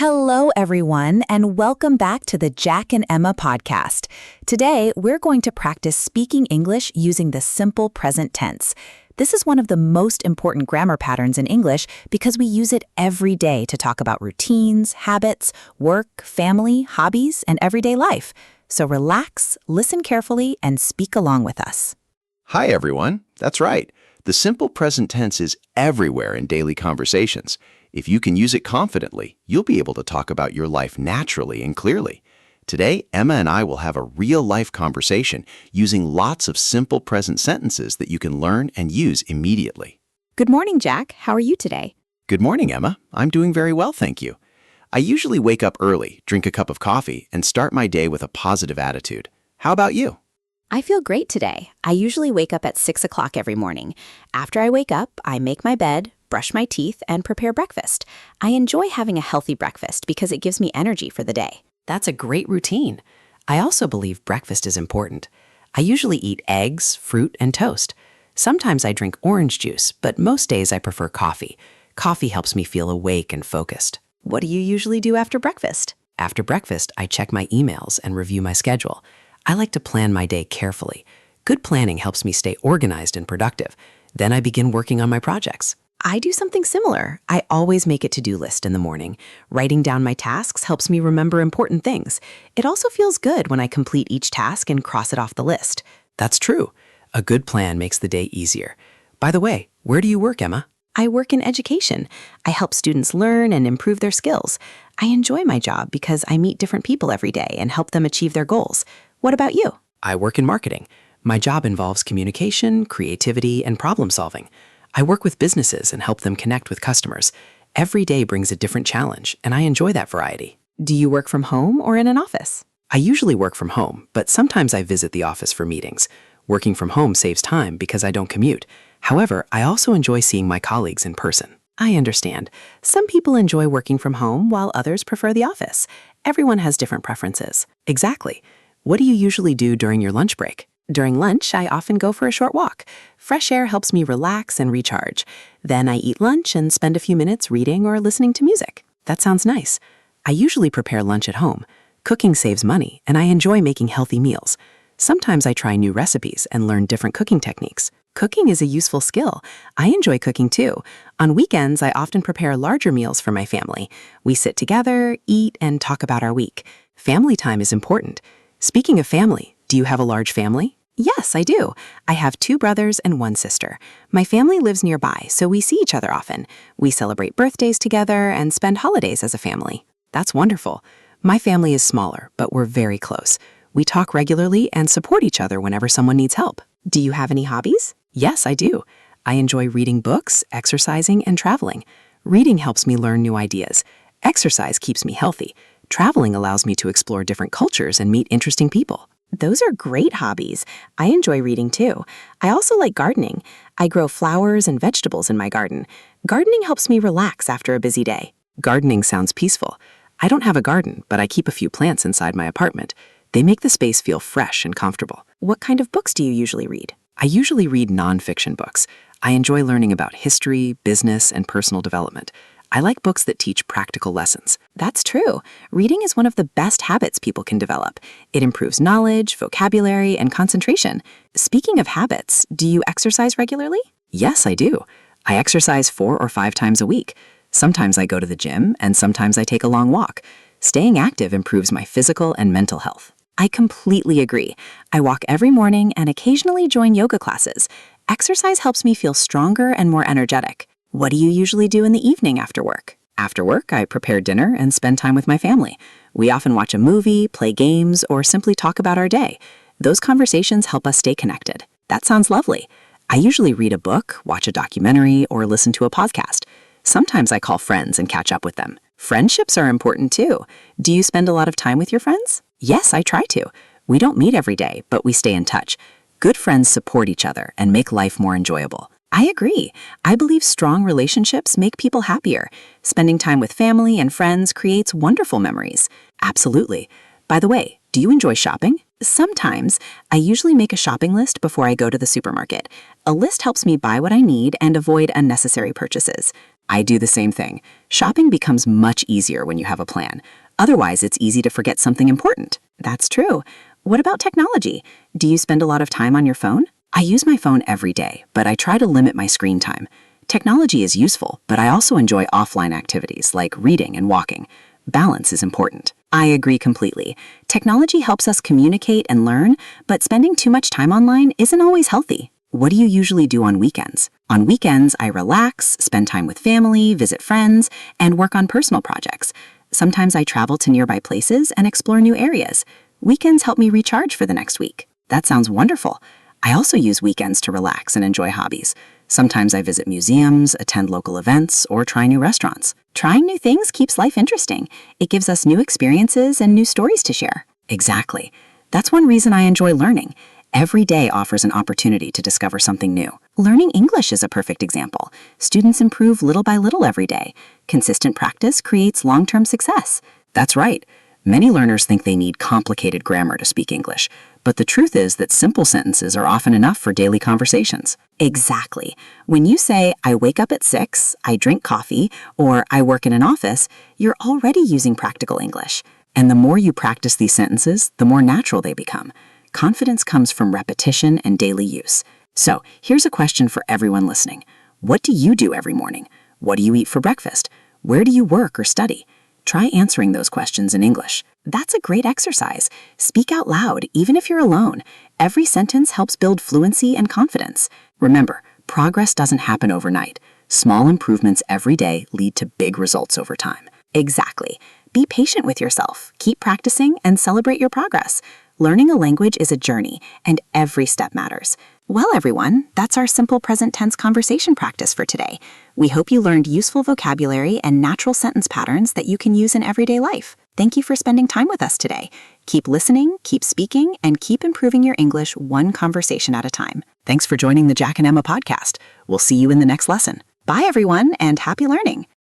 Hello, everyone, and welcome back to the Jack and Emma podcast. Today, we're going to practice speaking English using the simple present tense. This is one of the most important grammar patterns in English because we use it every day to talk about routines, habits, work, family, hobbies, and everyday life. So relax, listen carefully, and speak along with us. Hi, everyone. That's right. The simple present tense is everywhere in daily conversations. If you can use it confidently, you'll be able to talk about your life naturally and clearly. Today, Emma and I will have a real-life conversation using lots of simple present sentences that you can learn and use immediately. Good morning, Jack. How are you today? Good morning, Emma. I'm doing very well, thank you. I usually wake up early, drink a cup of coffee, and start my day with a positive attitude. How about you? I feel great today. I usually wake up at 6 o'clock every morning. After I wake up, I make my bed, brush my teeth, and prepare breakfast. I enjoy having a healthy breakfast because it gives me energy for the day. That's a great routine. I also believe breakfast is important. I usually eat eggs, fruit, and toast. Sometimes I drink orange juice, but most days I prefer coffee. Coffee helps me feel awake and focused. What do you usually do after breakfast? After breakfast, I check my emails and review my schedule. I like to plan my day carefully. Good planning helps me stay organized and productive. Then I begin working on my projects. I do something similar. I always make a to-do list in the morning. Writing down my tasks helps me remember important things. It also feels good when I complete each task and cross it off the list. That's true. A good plan makes the day easier. By the way, where do you work, Emma? I work in education. I help students learn and improve their skills. I enjoy my job because I meet different people every day and help them achieve their goals. What about you? I work in marketing. My job involves communication, creativity, and problem solving. I work with businesses and help them connect with customers. Every day brings a different challenge, and I enjoy that variety. Do you work from home or in an office? I usually work from home, but sometimes I visit the office for meetings. Working from home saves time because I don't commute. However, I also enjoy seeing my colleagues in person. I understand. Some people enjoy working from home while others prefer the office. Everyone has different preferences. Exactly. What do you usually do during your lunch break? During lunch, I often go for a short walk. Fresh air helps me relax and recharge. Then I eat lunch and spend a few minutes reading or listening to music. That sounds nice. I usually prepare lunch at home. Cooking saves money, and I enjoy making healthy meals. Sometimes I try new recipes and learn different cooking techniques. Cooking is a useful skill. I enjoy cooking too. On weekends, I often prepare larger meals for my family. We sit together, eat, and talk about our week. Family time is important. Speaking of family, do you have a large family? Yes, I do. I have 2 brothers and 1 sister. My family lives nearby, so we see each other often. We celebrate birthdays together and spend holidays as a family. That's wonderful. My family is smaller, but we're very close. We talk regularly and support each other whenever someone needs help. Do you have any hobbies? Yes, I do. I enjoy reading books, exercising, and traveling. Reading helps me learn new ideas. Exercise keeps me healthy. Traveling allows me to explore different cultures and meet interesting people. Those are great hobbies. I enjoy reading too. I also like gardening. I grow flowers and vegetables in my garden. Gardening helps me relax after a busy day. Gardening sounds peaceful. I don't have a garden, but I keep a few plants inside my apartment. They make the space feel fresh and comfortable. What kind of books do you usually read? I usually read nonfiction books. I enjoy learning about history, business, and personal development. I like books that teach practical lessons. That's true. Reading is one of the best habits people can develop. It improves knowledge, vocabulary, and concentration. Speaking of habits, do you exercise regularly? Yes, I do. I exercise 4 or 5 times a week. Sometimes I go to the gym, and sometimes I take a long walk. Staying active improves my physical and mental health. I completely agree. I walk every morning and occasionally join yoga classes. Exercise helps me feel stronger and more energetic. What do you usually do in the evening after work? After work, I prepare dinner and spend time with my family. We often watch a movie, play games, or simply talk about our day. Those conversations help us stay connected. That sounds lovely. I usually read a book, watch a documentary, or listen to a podcast. Sometimes I call friends and catch up with them. Friendships are important too. Do you spend a lot of time with your friends? Yes, I try to. We don't meet every day, but we stay in touch. Good friends support each other and make life more enjoyable. I agree. I believe strong relationships make people happier. Spending time with family and friends creates wonderful memories. Absolutely. By the way, do you enjoy shopping? Sometimes. I usually make a shopping list before I go to the supermarket. A list helps me buy what I need and avoid unnecessary purchases. I do the same thing. Shopping becomes much easier when you have a plan. Otherwise, it's easy to forget something important. That's true. What about technology? Do you spend a lot of time on your phone? I use my phone every day, but I try to limit my screen time. Technology is useful, but I also enjoy offline activities like reading and walking. Balance is important. I agree completely. Technology helps us communicate and learn, but spending too much time online isn't always healthy. What do you usually do on weekends? On weekends, I relax, spend time with family, visit friends, and work on personal projects. Sometimes I travel to nearby places and explore new areas. Weekends help me recharge for the next week. That sounds wonderful. I also use weekends to relax and enjoy hobbies. Sometimes I visit museums, attend local events, or try new restaurants. Trying new things keeps life interesting. It gives us new experiences and new stories to share. Exactly. That's one reason I enjoy learning. Every day offers an opportunity to discover something new. Learning English is a perfect example. Students improve little by little every day. Consistent practice creates long-term success. That's right. Many learners think they need complicated grammar to speak English, but the truth is that simple sentences are often enough for daily conversations. Exactly. When you say, I wake up at 6, I drink coffee, or I work in an office, you're already using practical English. And the more you practice these sentences, the more natural they become. Confidence comes from repetition and daily use. So, here's a question for everyone listening. What do you do every morning? What do you eat for breakfast? Where do you work or study? Try answering those questions in English. That's a great exercise. Speak out loud, even if you're alone. Every sentence helps build fluency and confidence. Remember, progress doesn't happen overnight. Small improvements every day lead to big results over time. Exactly. Be patient with yourself. Keep practicing and celebrate your progress. Learning a language is a journey, and every step matters. Well, everyone, that's our simple present tense conversation practice for today. We hope you learned useful vocabulary and natural sentence patterns that you can use in everyday life. Thank you for spending time with us today. Keep listening, keep speaking, and keep improving your English one conversation at a time. Thanks for joining the Jack and Emma podcast. We'll see you in the next lesson. Bye, everyone, and happy learning.